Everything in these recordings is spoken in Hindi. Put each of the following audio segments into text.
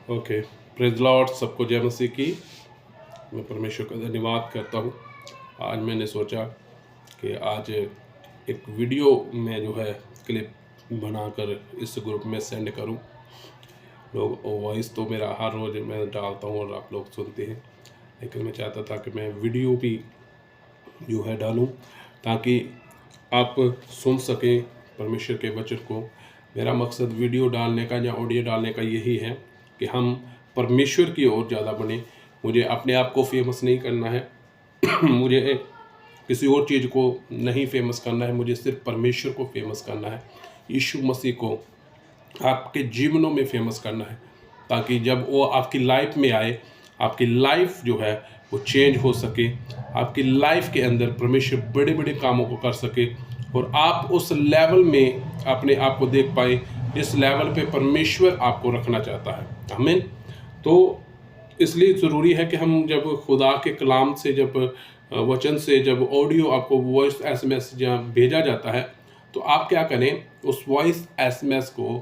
ओके, प्रेज़ लॉर्ड, सबको जय मसीह की। मैं परमेश्वर का धन्यवाद करता हूँ। आज मैंने सोचा कि आज एक वीडियो में जो है क्लिप बनाकर इस ग्रुप में सेंड करूँ। लोग वॉइस तो मेरा हर रोज़ मैं डालता हूँ और आप लोग सुनते हैं, लेकिन मैं चाहता था कि मैं वीडियो भी जो है डालूँ ताकि आप सुन सकें परमेश्वर के वचन को। मेरा मकसद वीडियो डालने का या ऑडियो डालने का यही है कि हम परमेश्वर की ओर ज़्यादा बढ़ें। मुझे अपने आप को फेमस नहीं करना है मुझे किसी और चीज़ को नहीं फेमस करना है, मुझे सिर्फ परमेश्वर को फेमस करना है। यीशु मसीह को आपके जीवनों में फेमस करना है, ताकि जब वो आपकी लाइफ में आए, आपकी लाइफ जो है वो चेंज हो सके, आपकी लाइफ के अंदर परमेश्वर बड़े बड़े कामों को कर सके और आप उस लेवल में अपने आप को देख पाए जिस लेवल पे परमेश्वर आपको रखना चाहता है। आमीन। तो इसलिए ज़रूरी है कि हम जब खुदा के कलाम से, जब वचन से, जब ऑडियो आपको वॉइस एसएमएस भेजा जाता है, तो आप क्या करें, उस वॉइस एसएमएस को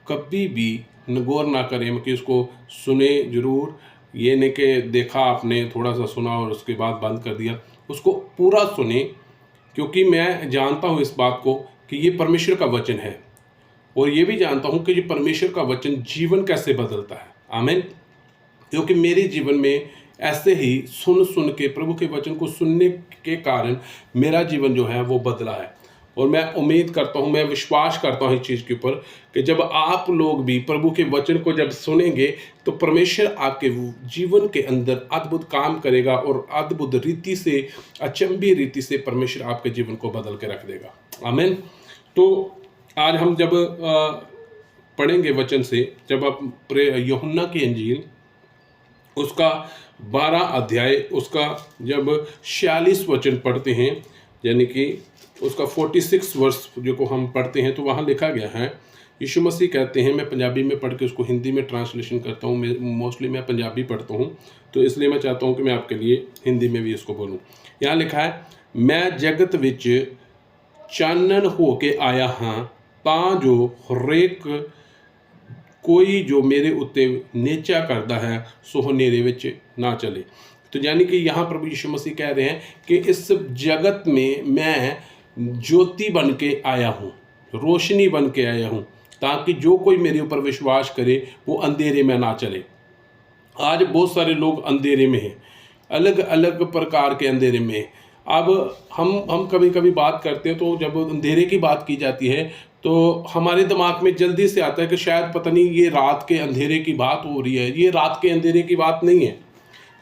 कभी भी गौर ना करें, मतलब उसको सुने ज़रूर। ये नहीं कि देखा आपने, थोड़ा सा सुना और उसके बाद बंद कर दिया। उसको पूरा सुने, क्योंकि मैं जानता हूँ इस बात को कि ये परमेश्वर का वचन है, और ये भी जानता हूँ कि ये परमेश्वर का वचन जीवन कैसे बदलता है। आमीन। क्योंकि मेरे जीवन में ऐसे ही सुन सुन के, प्रभु के वचन को सुनने के कारण मेरा जीवन जो है वो बदला है। और मैं उम्मीद करता हूँ, मैं विश्वास करता हूँ इस चीज़ के ऊपर कि जब आप लोग भी प्रभु के वचन को जब सुनेंगे तो परमेश्वर आपके जीवन के अंदर अद्भुत काम करेगा और अद्भुत रीति से, अचंभी रीति से परमेश्वर आपके जीवन को बदल के रख देगा। आमीन। तो आज हम जब पढ़ेंगे वचन से, जब आप यूहन्ना की इंजील उसका 12 अध्याय, उसका जब 46 वचन पढ़ते हैं, यानी कि उसका 46 वर्ष जो को हम पढ़ते हैं, तो वहाँ लिखा गया है, यीशु मसीह कहते हैं, मैं पंजाबी में पढ़ के उसको हिंदी में ट्रांसलेशन करता हूँ। मोस्टली मैं पंजाबी पढ़ता हूँ, तो इसलिए मैं चाहता हूँ कि मैं आपके लिए हिंदी में भी इसको बोलूँ। यहाँ लिखा है, मैं जगत विच चानन हो के आया हाँ, तां जो हरेक कोई जो मेरे उत्ते नेचा करता है सो हनेरे विच ना चले। तो यानी कि यहाँ प्रभु यीशु मसीह कह रहे हैं कि इस जगत में मैं ज्योति बन के आया हूँ, रोशनी बन के आया हूँ, ताकि जो कोई मेरे ऊपर विश्वास करे वो अंधेरे में ना चले। आज बहुत सारे लोग अंधेरे में हैं, अलग अलग प्रकार के अंधेरे में हैं। अब हम कभी कभी बात करते हैं, तो जब अंधेरे की बात की जाती है तो हमारे दिमाग में जल्दी से आता है कि शायद पता नहीं ये रात के अंधेरे की बात हो रही है। ये रात के अंधेरे की बात नहीं है,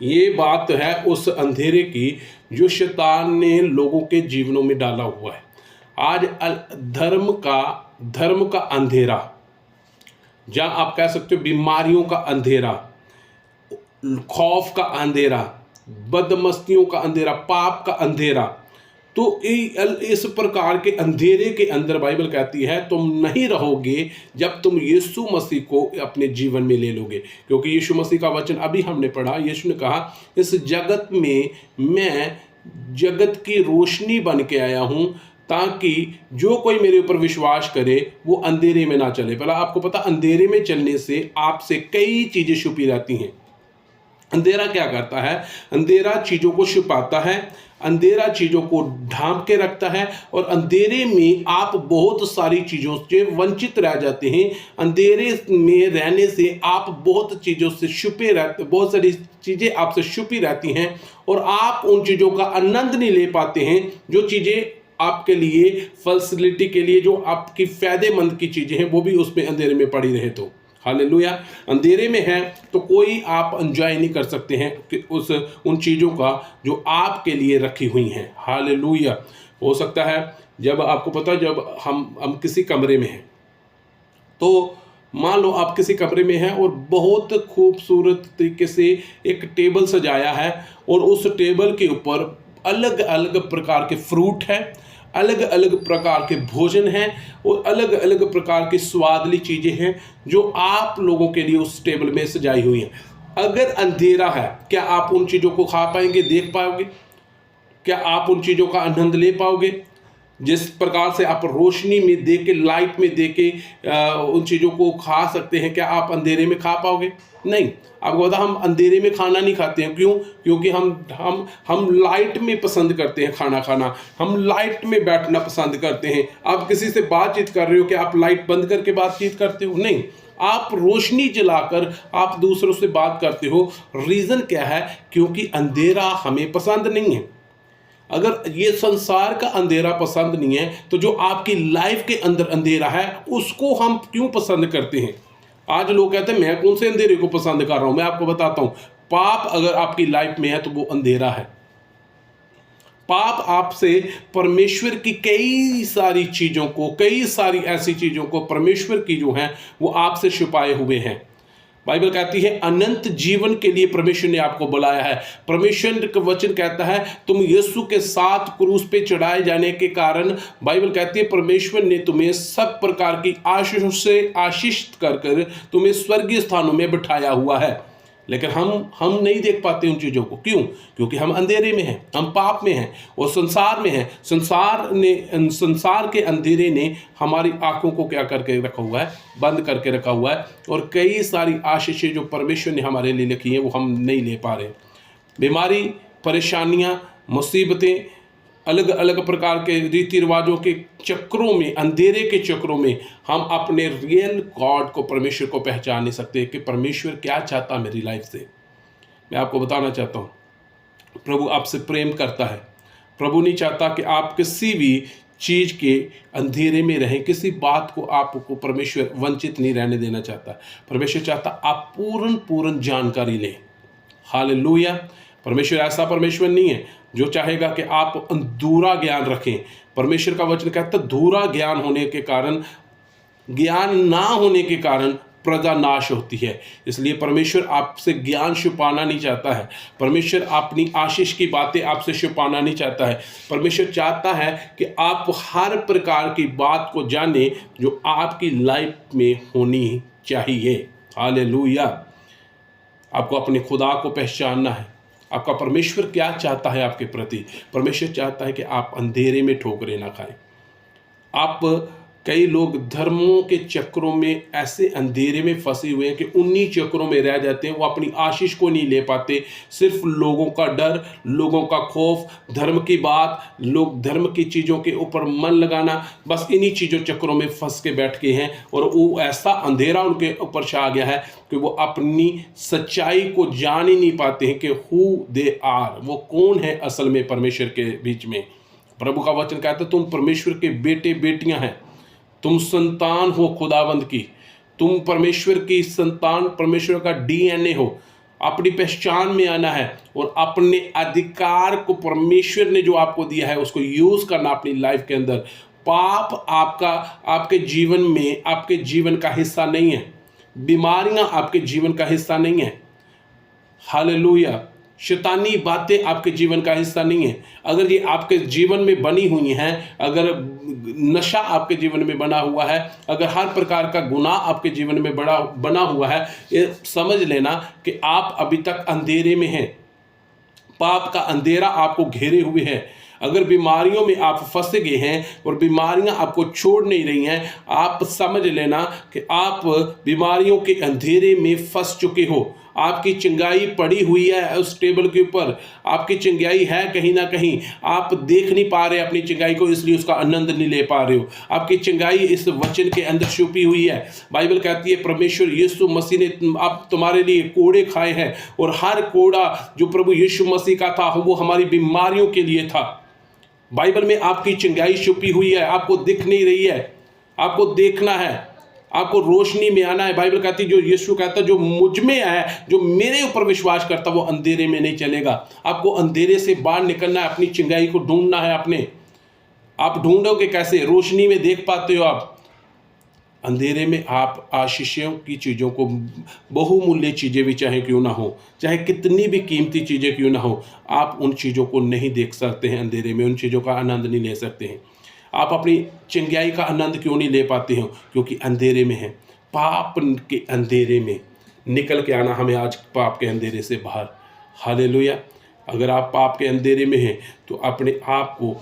ये बात है उस अंधेरे की जो शैतान ने लोगों के जीवनों में डाला हुआ है। आज धर्म का अंधेरा, जहाँ आप कह सकते हो बीमारियों का अंधेरा, खौफ का अंधेरा, बदमस्तियों का अंधेरा, पाप का अंधेरा, तो इस प्रकार के अंधेरे के अंदर बाइबल कहती है तुम नहीं रहोगे जब तुम यीशु मसीह को अपने जीवन में ले लोगे। क्योंकि यीशु मसीह का वचन अभी हमने पढ़ा, यीशु ने कहा, इस जगत में मैं जगत की रोशनी बन के आया हूँ, ताकि जो कोई मेरे ऊपर विश्वास करे वो अंधेरे में ना चले। भला आपको पता, अंधेरे में चलने से आपसे कई चीज़ें छुपी रहती हैं। अंधेरा क्या करता है? अंधेरा चीज़ों को छुपाता है, अंधेरा चीज़ों को ढांप के रखता है, और अंधेरे में आप बहुत सारी चीज़ों से वंचित रह जाते हैं। अंधेरे में रहने से आप बहुत चीज़ों से छुपे रहते, बहुत सारी चीज़ें आपसे छुपी रहती हैं और आप उन चीज़ों का आनंद नहीं ले पाते हैं। जो चीज़ें आपके लिए फैसिलिटी के लिए, जो आपकी फ़ायदेमंद की चीज़ें हैं, वो भी उसमें अंधेरे में पड़ी रहे तो। हालेलुया। अंधेरे में है तो कोई आप एंजॉय नहीं कर सकते हैं कि उन चीज़ों का जो आपके लिए रखी हुई हैं। हालेलुया। हो सकता है जब आपको पता, जब हम किसी कमरे में हैं, तो मान लो आप किसी कमरे में हैं और बहुत खूबसूरत तरीके से एक टेबल सजाया है, और उस टेबल के ऊपर अलग अलग प्रकार के फ्रूट हैं, अलग अलग प्रकार के भोजन हैं, और अलग अलग प्रकार की स्वादली चीज़ें हैं जो आप लोगों के लिए उस टेबल में सजाई हुई हैं। अगर अंधेरा है, क्या आप उन चीज़ों को खा पाएंगे, देख पाओगे? क्या आप उन चीज़ों का आनंद ले पाओगे? जिस प्रकार से आप रोशनी में दे के, लाइट में दे के उन चीज़ों को खा सकते हैं, क्या आप अंधेरे में खा पाओगे? नहीं। आपको पता हम अंधेरे में खाना नहीं खाते हैं, क्यों? क्योंकि हम लाइट में पसंद करते हैं खाना खाना, हम लाइट में बैठना पसंद करते हैं। आप किसी से बातचीत कर रहे हो, क्या आप लाइट बंद करके बातचीत करते हो? नहीं, आप रोशनी जलाकर आप दूसरों से बात करते हो। रीज़न क्या है? क्योंकि अंधेरा हमें पसंद नहीं है। अगर ये संसार का अंधेरा पसंद नहीं है, तो जो आपकी लाइफ के अंदर अंधेरा है उसको हम क्यों पसंद करते हैं? आज लोग कहते हैं मैं कौन से अंधेरे को पसंद कर रहा हूं। मैं आपको बताता हूं, पाप अगर आपकी लाइफ में है तो वो अंधेरा है। पाप आपसे परमेश्वर की कई सारी चीजों को, कई सारी ऐसी चीजों को परमेश्वर की जो है वो आपसे छुपाए हुए हैं। बाइबल कहती है अनंत जीवन के लिए परमेश्वर ने आपको बुलाया है। परमेश्वर का वचन कहता है तुम यीशु के साथ क्रूस पे चढ़ाए जाने के कारण, बाइबल कहती है परमेश्वर ने तुम्हें सब प्रकार की आशीषों से आशीषित कर तुम्हें स्वर्गीय स्थानों में बिठाया हुआ है। लेकिन हम नहीं देख पाते उन चीज़ों को। क्यों? क्योंकि हम अंधेरे में हैं, हम पाप में हैं और संसार में हैं। संसार के अंधेरे ने हमारी आंखों को क्या करके रखा हुआ है? बंद करके रखा हुआ है। और कई सारी आशीषें जो परमेश्वर ने हमारे लिए लिखी हैं वो हम नहीं ले पा रहे। बीमारी, परेशानियां, मुसीबतें, अलग अलग प्रकार के रीति रिवाजों के चक्रों में, अंधेरे के चक्रों में हम अपने रियल गॉड को, परमेश्वर को पहचान नहीं सकते कि परमेश्वर क्या चाहता मेरी लाइफ से। मैं आपको बताना चाहता हूँ, प्रभु आपसे प्रेम करता है। प्रभु नहीं चाहता कि आप किसी भी चीज़ के अंधेरे में रहें, किसी बात को आपको परमेश्वर वंचित नहीं रहने देना चाहता। परमेश्वर चाहता आप पूर्ण जानकारी लें। हालेलुया। परमेश्वर ऐसा परमेश्वर नहीं है जो चाहेगा कि आप अधूरा ज्ञान रखें। परमेश्वर का वचन कहता है धूरा ज्ञान होने के कारण, ज्ञान ना होने के कारण प्रजा नाश होती है। इसलिए परमेश्वर आपसे ज्ञान छुपाना नहीं चाहता है। परमेश्वर अपनी आशीष की बातें आपसे छुपाना नहीं चाहता है। परमेश्वर चाहता है कि आप हर प्रकार की बात को जाने जो आपकी लाइफ में होनी चाहिए। हालेलुया। आपको अपने खुदा को पहचानना है। आपका परमेश्वर क्या चाहता है आपके प्रति? परमेश्वर चाहता है कि आप अंधेरे में ठोकरें ना खाएं। आप, कई लोग धर्मों के चक्रों में ऐसे अंधेरे में फंसे हुए हैं कि उन्हीं चक्रों में रह जाते हैं। वो अपनी आशीष को नहीं ले पाते। सिर्फ लोगों का डर, लोगों का खौफ, धर्म की बात, लोग धर्म की चीज़ों के ऊपर मन लगाना, बस इन्हीं चीज़ों चक्रों में फंस के बैठ गए हैं। और वो ऐसा अंधेरा उनके ऊपर छा गया है कि वो अपनी सच्चाई को जान ही नहीं पाते हैं कि हु दे आर, वो कौन है असल में परमेश्वर के बीच में। प्रभु का वचन कहता है तुम परमेश्वर के बेटे बेटियां हैं, तुम संतान हो खुदावंद की, तुम परमेश्वर की संतान, परमेश्वर का डीएनए हो। अपनी पहचान में आना है और अपने अधिकार को परमेश्वर ने जो आपको दिया है उसको यूज करना अपनी लाइफ के अंदर। पाप आपके जीवन में, आपके जीवन का हिस्सा नहीं है। बीमारियां आपके जीवन का हिस्सा नहीं है। हालेलुया। शैतानी बातें आपके जीवन का हिस्सा नहीं है। अगर ये आपके जीवन में बनी हुई हैं, अगर नशा आपके जीवन में बना हुआ है, अगर हर प्रकार का गुनाह आपके जीवन में बना हुआ है, ये समझ लेना कि आप अभी तक अंधेरे में हैं। पाप का अंधेरा आपको घेरे हुए है। अगर बीमारियों में आप फंस गए हैं और बीमारियां आपको छोड़ नहीं रही हैं, आप समझ लेना कि आप बीमारियों के अंधेरे में फंस चुके हो। आपकी चिंगाई पड़ी हुई है उस टेबल के ऊपर, आपकी चिंगाई है कहीं ना कहीं, आप देख नहीं पा रहे अपनी चिंगाई को, इसलिए उसका आनंद नहीं ले पा रहे हो। आपकी चिंगाई इस वचन के अंदर छुपी हुई है। बाइबल कहती है परमेश्वर यीशु मसीह ने आप तुम्हारे लिए कोड़े खाए हैं, और हर कोड़ा जो प्रभु यीशु मसीह का था वो हमारी बीमारियों के लिए था। बाइबल में आपकी चिंगाई छुपी हुई है, आपको दिख नहीं रही है, आपको देखना है, आपको रोशनी में आना है। बाइबल कहती है, जो यीशु कहता है जो मुझ में है, जो मेरे ऊपर विश्वास करता वो अंधेरे में नहीं चलेगा। आपको अंधेरे से बाहर निकलना है, अपनी चिंगाई को ढूंढना है अपने। आप ढूंढोगे कैसे? रोशनी में देख पाते हो आप, अंधेरे में आप आशीषों की चीज़ों को, बहुमूल्य चीज़ें भी चाहे क्यों ना हो, चाहे कितनी भी कीमती चीज़ें क्यों ना हो, आप उन चीज़ों को नहीं देख सकते हैं। अंधेरे में उन चीज़ों का आनंद नहीं ले सकते हैं। आप अपनी चिंगाई का आनंद क्यों नहीं ले पाते हो? क्योंकि अंधेरे में है। पाप के अंधेरे में निकल के आना हमें आज, पाप के अंधेरे से बाहर। हालेलुया। अगर आप पाप के अंधेरे में हैं तो अपने आप को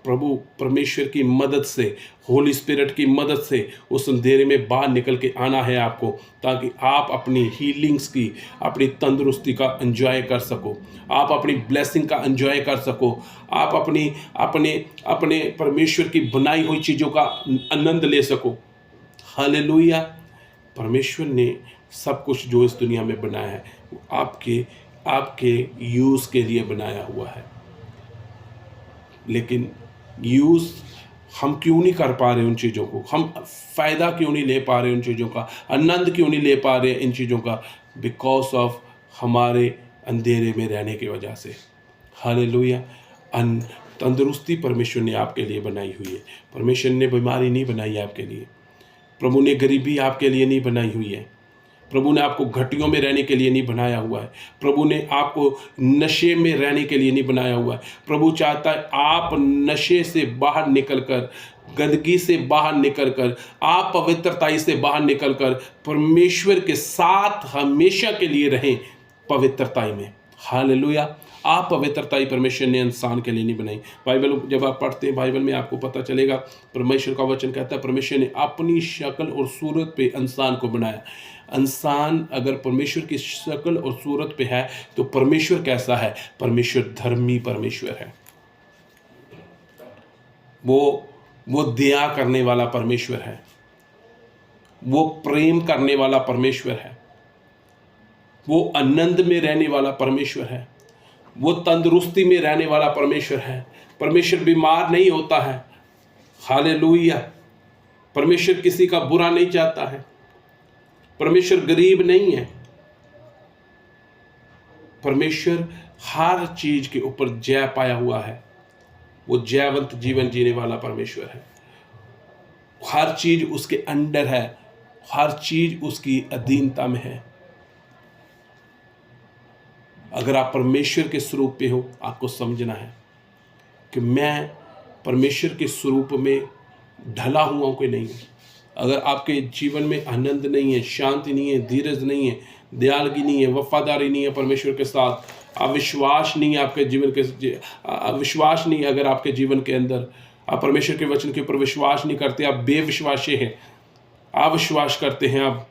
प्रभु परमेश्वर की मदद से, होली स्पिरिट की मदद से उस अंधेरे में बाहर निकल के आना है आपको, ताकि आप अपनी हीलिंग्स की, अपनी तंदुरुस्ती का एंजॉय कर सको, आप अपनी ब्लेसिंग का एंजॉय कर सको, आप अपने परमेश्वर की बनाई हुई चीज़ों का आनंद ले सको। हालेलुया। परमेश्वर ने सब कुछ जो इस दुनिया में बनाया है वो आपके यूज़ के लिए बनाया हुआ है, लेकिन यूज़ हम क्यों नहीं कर पा रहे उन चीज़ों को, हम फ़ायदा क्यों नहीं ले पा रहे उन चीज़ों का, आनंद क्यों नहीं ले पा रहे इन चीज़ों का? बिकॉज ऑफ हमारे अंधेरे में रहने की वजह से। हालेलुया। तंदुरुस्ती परमेश्वर ने आपके लिए बनाई हुई है। परमेश्वर ने बीमारी नहीं बनाई है आपके लिए। प्रभु ने गरीबी आपके लिए नहीं बनाई हुई है। प्रभु ने आपको घटियों में रहने के लिए नहीं बनाया हुआ है। प्रभु ने आपको नशे में रहने के लिए नहीं बनाया हुआ है। प्रभु चाहता है आप नशे से बाहर निकलकर, गंदगी से बाहर निकलकर, आप पवित्रताई से बाहर निकलकर परमेश्वर के साथ हमेशा के लिए रहें पवित्रताई में। हालेलुया। आप पवित्रताई परमेश्वर ने इंसान के लिए नहीं बनाई। बाइबल जब आप पढ़ते हैं, बाइबल में आपको पता चलेगा, परमेश्वर का वचन कहता है परमेश्वर ने अपनी शक्ल और सूरत पे इंसान को बनाया। इंसान अगर परमेश्वर की शक्ल और सूरत पे है तो परमेश्वर कैसा है? परमेश्वर धर्मी परमेश्वर है। वो दया करने वाला परमेश्वर है, वो प्रेम करने वाला परमेश्वर है, वो आनंद में रहने वाला परमेश्वर है, वो तंदुरुस्ती में रहने वाला परमेश्वर है। परमेश्वर बीमार नहीं होता है। हालेलुया। परमेश्वर किसी का बुरा नहीं चाहता है। परमेश्वर गरीब नहीं है। परमेश्वर हर चीज के ऊपर जय पाया हुआ है। वो जयवंत जीवन जीने वाला परमेश्वर है। हर चीज उसके अंडर है, हर चीज उसकी अधीनता में है। अगर आप परमेश्वर के स्वरूप पे हो, आपको समझना है कि मैं परमेश्वर के स्वरूप में ढला हुआ हूं कि नहीं। अगर आपके जीवन में आनंद नहीं है, शांति नहीं है, धीरज नहीं है, दयालगी नहीं है, वफादारी नहीं है परमेश्वर के साथ, अविश्वास नहीं है आपके जीवन के, विश्वास नहीं है अगर आपके जीवन के अंदर, आप परमेश्वर के वचन के ऊपर विश्वास नहीं करते, आप बेविश्वासी हैं, अविश्वास करते हैं आप,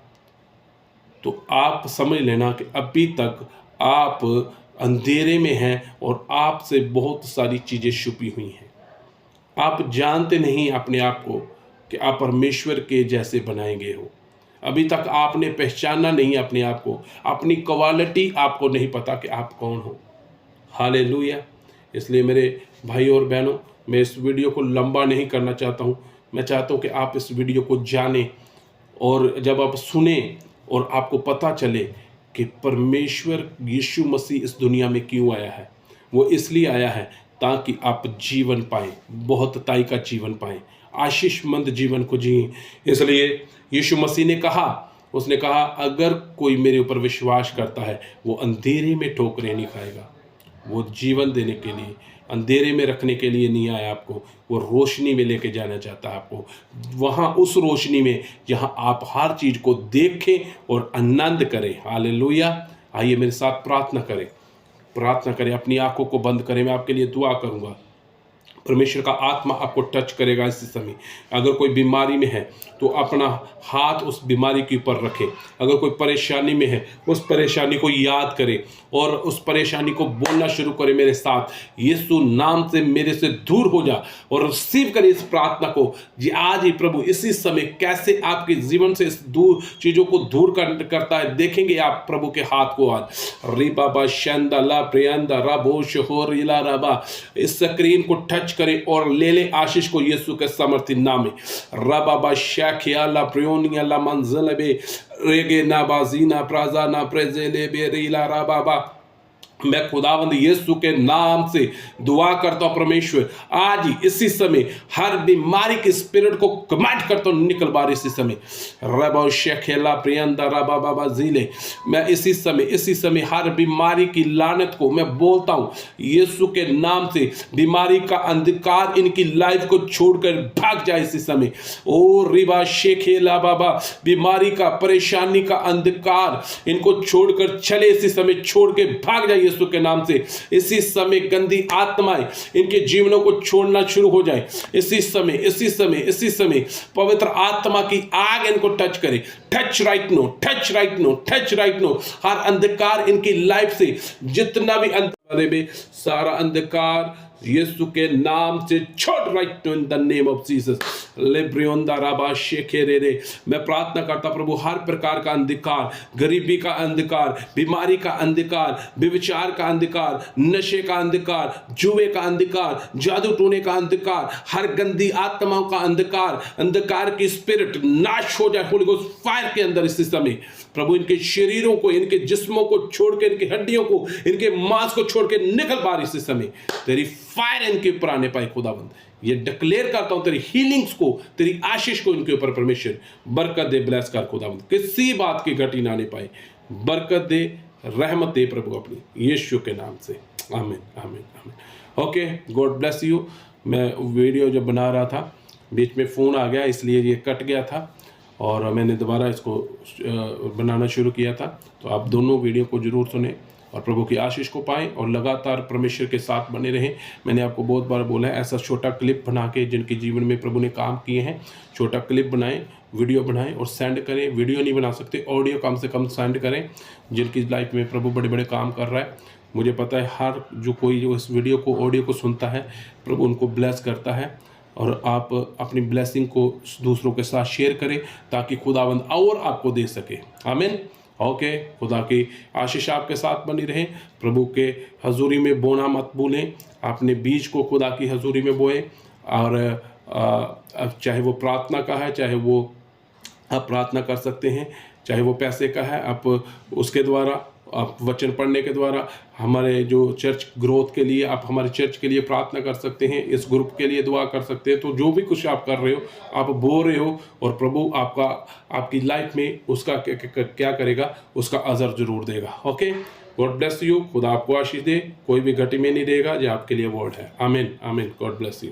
तो आप समझ लेना कि अभी तक आप अंधेरे में हैं और आपसे बहुत सारी चीज़ें छुपी हुई हैं। आप जानते नहीं अपने आप को कि आप परमेश्वर के जैसे बनाए गए हो। अभी तक आपने पहचाना नहीं अपने आप को, अपनी क्वालिटी आपको नहीं पता कि आप कौन हो। हालेलुया। इसलिए मेरे भाई और बहनों, मैं इस वीडियो को लंबा नहीं करना चाहता हूँ। मैं चाहता हूँ कि आप इस वीडियो को जानें, और जब आप सुने और आपको पता चले कि परमेश्वर यीशु मसीह इस दुनिया में क्यों आया है। वो इसलिए आया है ताकि आप जीवन पाएं, बहुतताई का जीवन पाएं, आशीषमंद जीवन को जिएं। इसलिए यीशु मसीह ने कहा, उसने कहा अगर कोई मेरे ऊपर विश्वास करता है वो अंधेरे में ठोकरें नहीं खाएगा। वो जीवन देने के लिए, अंधेरे में रखने के लिए नहीं आया आपको, वो रोशनी में लेके जाना चाहता है आपको, वहाँ उस रोशनी में जहाँ आप हर चीज़ को देखें और आनंद करें। हालेलुया। आइए मेरे साथ प्रार्थना करें, अपनी आंखों को बंद करें। मैं आपके लिए दुआ करूँगा। परमेश्वर का आत्मा आपको टच करेगा इस समय। अगर कोई बीमारी में है तो अपना हाथ उस बीमारी के ऊपर रखे। अगर कोई परेशानी में है उस परेशानी को याद करे और उस परेशानी को बोलना शुरू करे, मेरे साथ यीशु नाम से मेरे से दूर हो जा, और रिसीव करे इस प्रार्थना को जी आज ही। प्रभु इसी समय कैसे आपके जीवन से इस दूर चीज़ों को दूर करता है, देखेंगे आप प्रभु के हाथ को आज। री बाबा शंदा ला प्रियंदा राबो शहोर इला राबा, इस स्क्रीन को टच करे और ले ले आशीष को यीशु के समर्थी नाम में। रबाबा शाखियाला प्रियोनियाला मंजलबे रेगे ना बाजीना प्राजा ना प्रेजेले बेरीला राबाबा। मैं खुदावंद यीशु के नाम से दुआ करता हूं परमेश्वर, आज ही इसी समय हर बीमारी के स्पिरिट को कमांड करता हूं, निकल बार इसी समय। रबा शेखेला प्रियंदा रबा बाबा जीले, मैं इसी समय हर बीमारी की लानत को मैं बोलता हूं यीशु के नाम से। बीमारी का अंधकार इनकी लाइफ को छोड़कर भाग जाए इसी समय। ओ रिबा शेखेला बाबा, बीमारी का, परेशानी का अंधकार इनको छोड़कर चले इसी समय, छोड़ के भाग जाए यीशु के नाम से। इसी समय गंदी आत्माएं इनके जीवनों को छोड़ना शुरू हो जाए। इसी समय पवित्र आत्मा की आग इनको टच करे। Touch right no, touch right no, touch right no. हर अंधकार इनकी लाइफ से, जितना भी अंधकार में, सारा अंधकार यीशु के नाम से छोड़ right in the name of Jesus. लेब्रियोंदा राबा शेखेरे। मैं प्रार्थना करता प्रभु, हर प्रकार का अंधकार, गरीबी का अंधकार, बीमारी का अंधकार, व्यभिचार का अंधकार, नशे का अंधकार, जुए का अंधकार, जादू टोने का अंधकार, हर गंदी आत्माओं का अंधकार, अंधकार की स्पिरिट नाश हो जाए होली गोस्ट फायर के अंदर इस समय। प्रभु इनके शरीरों को, इनके जिस्मों को छोड़ के, इनकी हड्डियों को, इनके मांस को छोड़ के निकल बार इस समय। तेरी फायर इनके ऊपर आने पाए खुदाबंद। ये डिक्लेयर करता हूं तेरी हीलिंग्स को, तेरी आशीष को इनके ऊपर परमेश्वर बरकत दे, ब्लेस कर खुदाबंद। किसी बात की घटी ना आने पाए, बरकत दे, रहमत दे प्रभु अपनी यीशु के नाम से। आमीन आमीन आमीन। Okay, God bless you. मैं वीडियो जब बना रहा था बीच में फ़ोन आ गया, इसलिए ये कट गया था और मैंने दोबारा इसको बनाना शुरू किया था। तो आप दोनों वीडियो को जरूर सुने और प्रभु की आशीष को पाएं और लगातार परमेश्वर के साथ बने रहें। मैंने आपको बहुत बार बोला है, ऐसा छोटा क्लिप बना के जिनके जीवन में प्रभु ने काम किए हैं, छोटा क्लिप बनाएं, वीडियो बनाएं और सेंड करें। वीडियो नहीं बना सकते, ऑडियो कम से कम सेंड करें, जिनकी लाइफ में प्रभु बड़े बड़े काम कर रहा है। मुझे पता है हर जो इस वीडियो को, ऑडियो को सुनता है, प्रभु उनको ब्लेस करता है। और आप अपनी ब्लेसिंग को दूसरों के साथ शेयर करें ताकि खुदावंद और आपको दे सके। आमीन। ओके, खुदा की आशीष आपके साथ बनी रहे। प्रभु के हजूरी में बोना मत भूलें। अपने बीज को खुदा की हजूरी में बोएं। और चाहे वो प्रार्थना का है, चाहे वो आप प्रार्थना कर सकते हैं, चाहे वो पैसे का है, आप उसके द्वारा, आप वचन पढ़ने के द्वारा, हमारे जो चर्च ग्रोथ के लिए, आप हमारे चर्च के लिए प्रार्थना कर सकते हैं, इस ग्रुप के लिए दुआ कर सकते हैं। तो जो भी कुछ आप कर रहे हो, आप बोल रहे हो और प्रभु आपकी लाइफ में उसका क्या करेगा, उसका अजर जरूर देगा। Okay, God bless you. खुदा आपको आशीष दे। कोई भी घटी में नहीं रहेगा, जो आपके लिए वर्ड है। आमीन आमीन। God bless you.